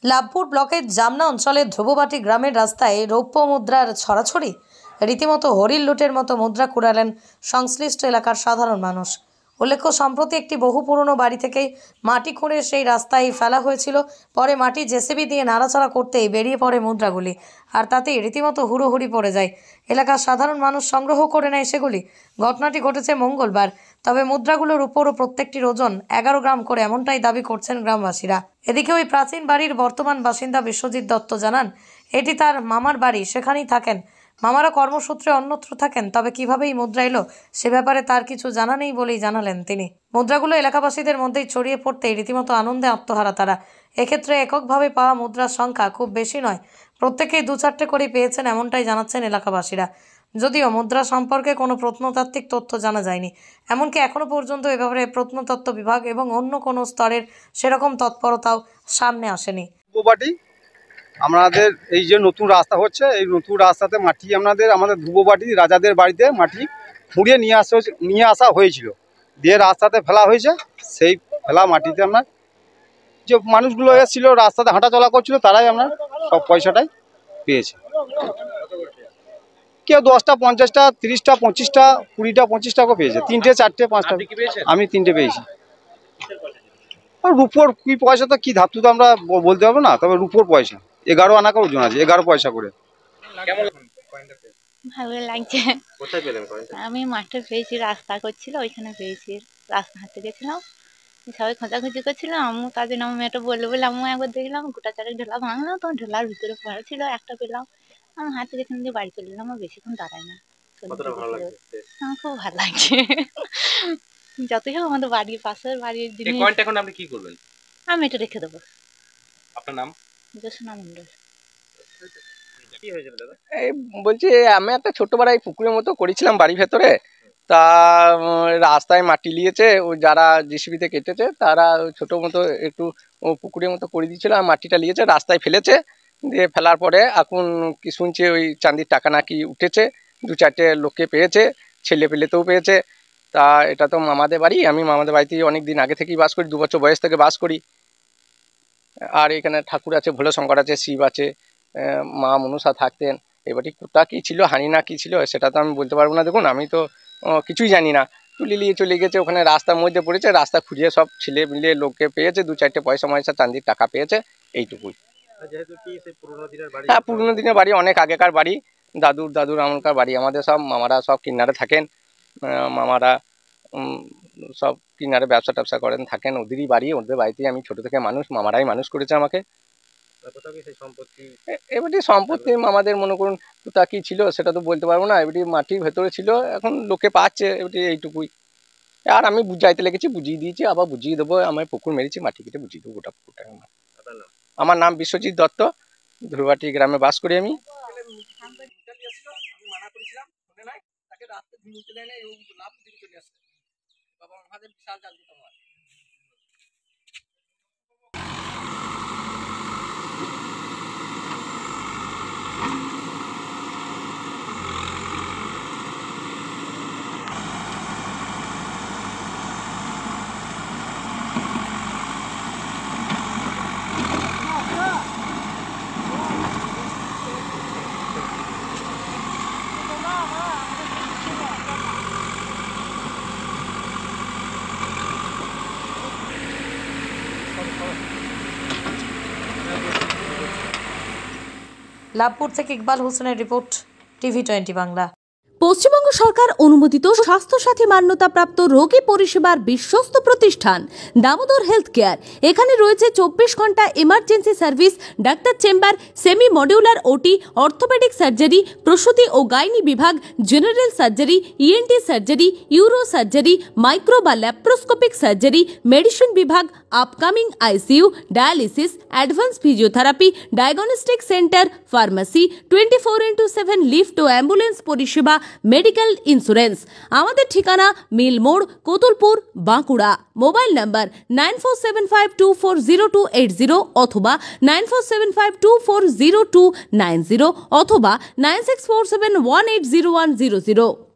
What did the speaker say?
লাভপুর ব্লকের জামনা অঞ্চলের ধ্রুববাটি গ্রামের রাস্তায় রৌপ্য মুদ্রার ছড়াছড়ি। রীতিমতো হরিণ লুটের মতো মুদ্রা কুড়ালেন সংশ্লিষ্ট এলাকার সাধারণ মানুষ। উল্লেখ্য, সম্প্রতি একটি বহু পুরনো বাড়ি থেকে মাটি খুঁড়ে সেই রাস্তায় ফেলা হয়েছিল। পরে মাটি জেসিবি দিয়ে নাড়াচাড়া করতেই বেরিয়ে পড়ে মুদ্রাগুলি, আর তাতেই রীতিমতো হুড়োহুড়ি পড়ে যায়। এলাকার সাধারণ মানুষ সংগ্রহ করে নেয় সেগুলি। ঘটনাটি ঘটেছে মঙ্গলবার। তবে মুদ্রাগুলোর উপরও প্রত্যেকটির ওজন 11 গ্রাম করে, এমনটাই দাবি করছেন গ্রামবাসীরা। এদিকে ওই প্রাচীন বাড়ির বর্তমান বাসিন্দা বিশ্বজিৎ দত্ত জানান, এটি তার মামার বাড়ি, সেখানেই থাকেন। মামারা কর্মসূত্রে অন্যত্র থাকেন, তবে কিভাবে এই মুদ্রা এলো সে ব্যাপারে তার কিছু জানা নেই বলেই জানালেন তিনি। মুদ্রাগুলো এলাকাবাসীদের মধ্যেই ছড়িয়ে পড়তেই রীতিমতো আনন্দে আত্মহারা তারা। এক্ষেত্রে এককভাবে পাওয়া মুদ্রার সংখ্যা খুব বেশি নয়, প্রত্যেকেই 2-4টে করে পেয়েছেন, এমনটাই জানাচ্ছেন এলাকাবাসীরা। যদিও মুদ্রা সম্পর্কে কোনো প্রত্নতাত্ত্বিক তথ্য জানা যায়নি, এমনকি এখনো পর্যন্ত এ ব্যাপারে প্রত্নতত্ত্ব বিভাগ এবং অন্য কোনো স্তরের সেরকম তৎপরতাও সামনে আসেনি। আমাদের এই যে নতুন রাস্তা হচ্ছে, এই নতুন রাস্তাতে মাটি আমাদের ধ্রুববাটি রাজাদের বাড়িতে মাটি খুঁড়িয়ে নিয়ে আসা হয়েছিল, দিয়ে রাস্তাতে ফেলা হয়েছে। সেই ফেলা মাটিতে আপনার যে মানুষগুলো এসেছিল, রাস্তাতে হাঁটা চলা করছিল, তারাই আপনার সব পয়সাটাই পেয়েছে। কেউ 10টা, 50টা, 30টা, 25টা, 20টা, 25টা করে পেয়েছে। 3টে, 4টে, 5টা। আমি 3টে পেয়েছি। আর রুপোর কি পয়সা তো কি ধাতু তো আমরা বলতে পারবো না, তবে রুপোর পয়সা 11 আনা করে ওজন আছে, 11 পয়সা করে। ভালো লাগছে। কোথায় পেলেন কয়েনটা? আমি মাঠে পেয়েছি, রাস্তা করছিল ওইখানে পেয়েছি। রাস্তা হাঁটতে গেছিলাম, সবাই খোঁজাখুঁজি করছিল। আমি কাজে নাম মেয়েটা বললো বলে আমি একবার দেখলাম গোটা চারেক ঢোলা ভাঙলাম, তখন ঢোলার ভিতরে পড়া ছিল, একটা পেলাম। আমি হাঁটতে গেছিলাম দিয়ে বাড়ি চলে এলাম, আমার বেশিক্ষণ দাঁড়াই না। আমার খুব ভালো লাগছে। যতই হোক আমাদের বাড়ির পাশের বাড়ির জিনিস। এখন আপনি কি করবেন? আমি এটা রেখে দেবো। আপনার নাম? জোসনা মন্ডল। এই বলছি, আমি একটা ছোট বাড়াই পুকুরের মতো করেছিলাম বাড়ির ভেতরে। তা রাস্তায় মাটি নিয়েছে, ও যারা জেসিবিতে কেটেছে তারা ছোট মতো একটু পুকুরের মতো করে দিয়েছিল, আর মাটিটা নিয়েছে রাস্তায় ফেলেছে। দিয়ে ফেলার পরে এখন কি শুনছি ওই চাঁদির টাকা নাকি উঠেছে, 2-4টে লোককে পেয়েছে, ছেলে পেলেতেও পেয়েছে। তা এটা তো মামাদের বাড়ি, আমি মামাদের বাড়িতে অনেক দিন আগে থেকেই বাস করি, 2 বছর বয়স থেকে বাস করি। আর এখানে ঠাকুর আছে, ভোলে শঙ্কর আছে, শিব আছে, মা মনসা থাকতেন। এবারটি কোথা কী ছিল, হানি না কী ছিল সেটা তো আমি বলতে পারবো না। দেখুন, আমি তো কিছুই জানি না। তুলে নিয়ে চলে গেছে, ওখানে রাস্তার মধ্যে পড়েছে, রাস্তা খুঁড়িয়ে সব ছেলে মিলে লোককে পেয়েছে, 2-4টে পয়সা চাঁদির টাকা পেয়েছে, এইটুকুই। হ্যাঁ, পুরনো দিনের বাড়ি, অনেক আগেকার বাড়ি, দাদুর আমলকার বাড়ি। আমাদের সব মামারা সব কিনারে থাকেন, মামারা সব কিনারে ব্যবসা ট্যাবসা করেন, থাকেন, ওদেরই বাড়ি, ওদের বাড়িতেই আমি ছোট থেকে মানুষ, মামারাই মানুষ করেছে আমাকে। এবারটি সম্পত্তি আমাদের মনে করুন কোথা কি ছিল সেটা তো বলতে পারবো না, এবারটি মাটির ভেতরে ছিল, এখন লোকে পাচ্ছে, এবারটি এইটুকুই। আর আমি বুঝাইতে লেগেছি, বুঝিয়ে দিয়েছি, আবার বুঝিয়ে দেবো। আমি পুকুর মেরেছি, মাটি কেটে বুঝিয়ে দেবো গোটা পুকুরটা। আমার নাম বিশ্বজিৎ দত্ত, ধ্রুববাটি গ্রামে বাস করি আমি। লাভপুর থেকে ইকবাল হোসেনের রিপোর্ট, TV20 বাংলা। পশ্চিমবঙ্গ সরকার অনুমোদিত স্বাস্থ্যসাথী মান্যতাপ্রাপ্ত রোগী পরিষেবার বিশ্বস্ত প্রতিষ্ঠান দামোদর হেলথ কেয়ার। এখানে রয়েছে 24 ঘন্টা emergency service, doctor chamber, semi modular OT, orthopedic surgery, প্রসূতি ও গাইনি বিভাগ, general surgery, ENT surgery, uro surgery, micro বা ল্যাপ্রোস্কোপিক সার্জারি, মেডিসিন বিভাগ, upcoming ICU, dialysis, advance physiotherapy, diagnostic centre, pharmacy, 24x7 lift ও ambulance পরিষেবা, medical insurance. আমাদের ঠিকানা মিল মোড়, কোতুলপুর, বাঁকুড়া। মোবাইল নাম্বার 9475240280 অথবা 9475240290 অথবা 9647180100।